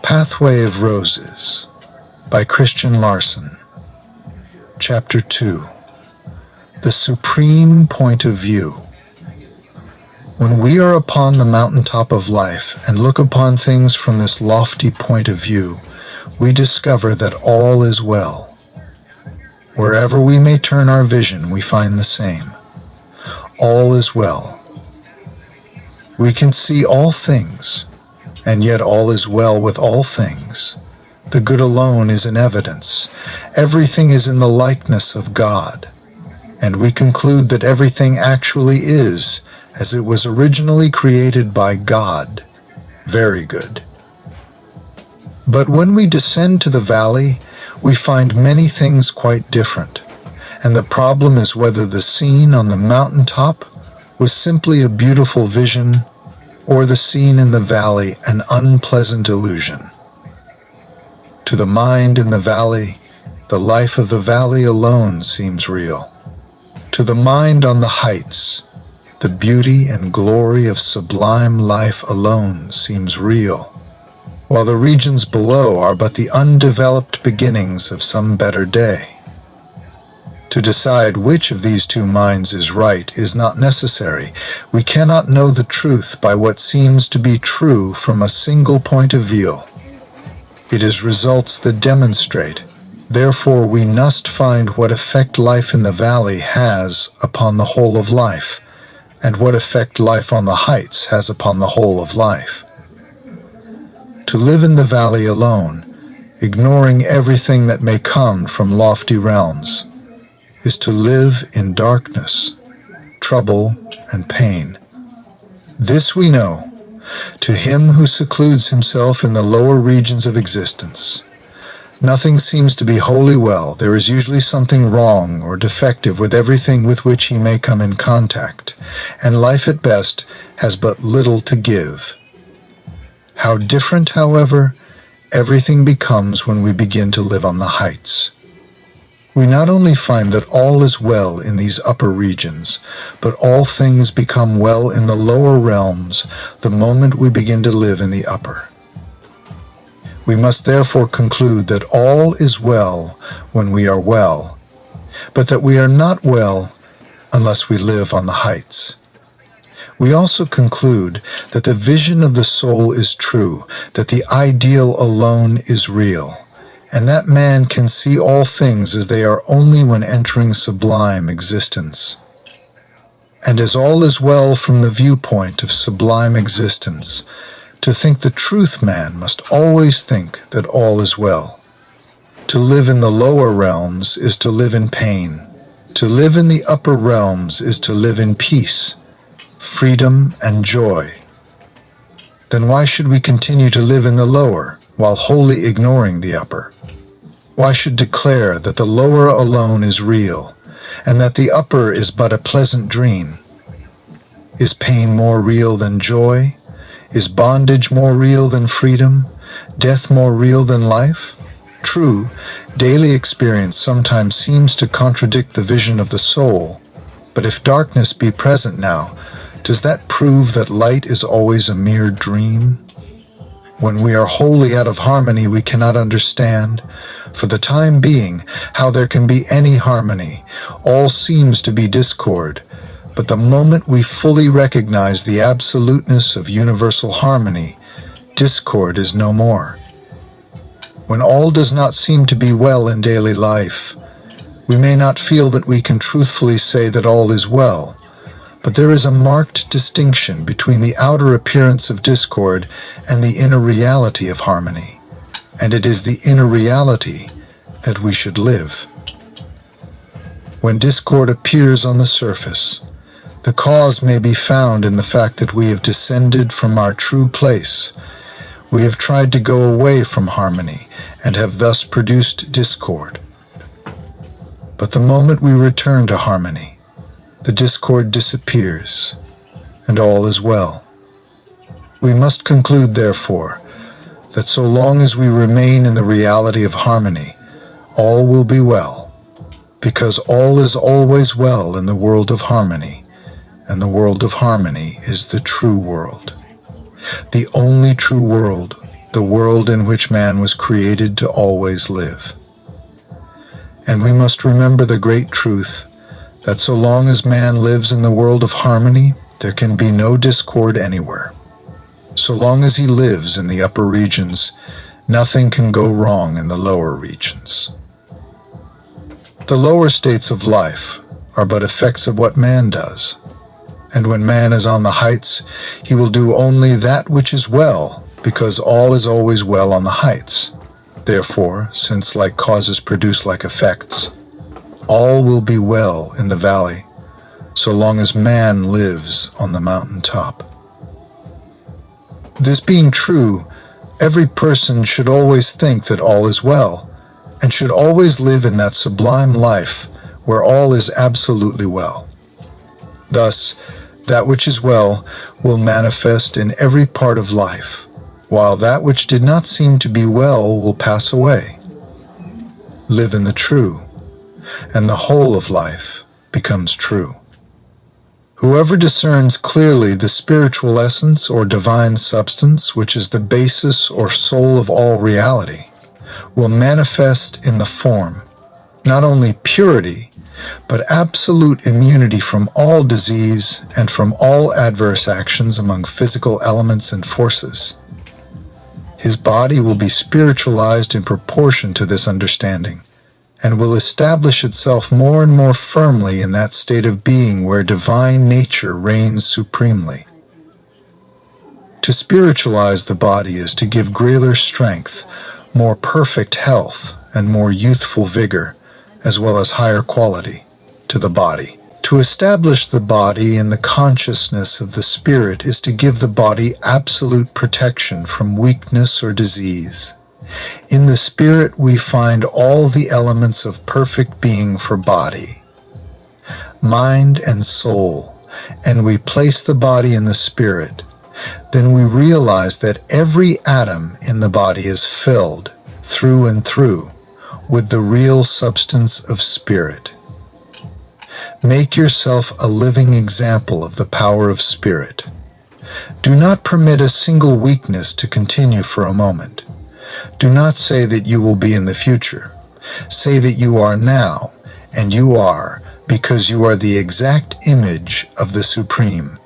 Pathway of Roses by Christian Larson. Chapter 2. The Supreme Point of View. When we are upon the mountaintop of life and look upon things from this lofty point of view, we discover that all is well. Wherever we may turn our vision, we find the same. All is well. We can see all things, and yet all is well with all things. The good alone is in evidence. Everything is in the likeness of God, and we conclude that everything actually is as it was originally created by God. Very good. But when we descend to the valley, we find many things quite different, and the problem is whether the scene on the mountaintop was simply a beautiful vision or the scene in the valley an unpleasant illusion. To the mind in the valley, the life of the valley alone seems real. To the mind on the heights, the beauty and glory of sublime life alone seems real, while the regions below are but the undeveloped beginnings of some better day. To decide which of these two minds is right is not necessary. We cannot know the truth by what seems to be true from a single point of view. It is results that demonstrate. Therefore, we must find what effect life in the valley has upon the whole of life, and what effect life on the heights has upon the whole of life. To live in the valley alone, ignoring everything that may come from lofty realms, is to live in darkness, trouble, and pain. This we know. To him who secludes himself in the lower regions of existence, nothing seems to be wholly well. There is usually something wrong or defective with everything with which he may come in contact, and life at best has but little to give. How different, however, everything becomes when we begin to live on the heights. We not only find that all is well in these upper regions, but all things become well in the lower realms the moment we begin to live in the upper. We must therefore conclude that all is well when we are well, but that we are not well unless we live on the heights. We also conclude that the vision of the soul is true, that the ideal alone is real, and that man can see all things as they are only when entering sublime existence. And as all is well from the viewpoint of sublime existence, to think the truth man must always think that all is well. To live in the lower realms is to live in pain. To live in the upper realms is to live in peace, freedom, and joy. Then why should we continue to live in the lower, while wholly ignoring the upper? Why should declare that the lower alone is real, and that the upper is but a pleasant dream? Is pain more real than joy? Is bondage more real than freedom? Death more real than life? True, daily experience sometimes seems to contradict the vision of the soul, but if darkness be present now, does that prove that light is always a mere dream? When we are wholly out of harmony, we cannot understand, for the time being, how there can be any harmony. All seems to be discord, but the moment we fully recognize the absoluteness of universal harmony, discord is no more. When all does not seem to be well in daily life, we may not feel that we can truthfully say that all is well, but there is a marked distinction between the outer appearance of discord and the inner reality of harmony, and it is the inner reality that we should live. When discord appears on the surface, the cause may be found in the fact that we have descended from our true place. We have tried to go away from harmony and have thus produced discord. But the moment we return to harmony, the discord disappears, and all is well. We must conclude, therefore, that so long as we remain in the reality of harmony, all will be well, because all is always well in the world of harmony, and the world of harmony is the true world. The only true world, the world in which man was created to always live. And we must remember the great truth that so long as man lives in the world of harmony, there can be no discord anywhere. So long as he lives in the upper regions, nothing can go wrong in the lower regions. The lower states of life are but effects of what man does. And when man is on the heights, he will do only that which is well, because all is always well on the heights. Therefore, since like causes produce like effects, all will be well in the valley, so long as man lives on the mountain top. This being true, every person should always think that all is well, and should always live in that sublime life where all is absolutely well. Thus, that which is well will manifest in every part of life, while that which did not seem to be well will pass away. Live in the true, and the whole of life becomes true. Whoever discerns clearly the spiritual essence or divine substance, which is the basis or soul of all reality, will manifest in the form, not only purity, but absolute immunity from all disease and from all adverse actions among physical elements and forces. His body will be spiritualized in proportion to this understanding, and will establish itself more and more firmly in that state of being where divine nature reigns supremely. To spiritualize the body is to give greater strength, more perfect health, and more youthful vigor, as well as higher quality, to the body. To establish the body in the consciousness of the spirit is to give the body absolute protection from weakness or disease. In the spirit we find all the elements of perfect being for body, mind and soul, and we place the body in the spirit. Then we realize that every atom in the body is filled, through and through, with the real substance of spirit. Make yourself a living example of the power of spirit. Do not permit a single weakness to continue for a moment. Do not say that you will be in the future. Say that you are now, and you are, because you are the exact image of the Supreme,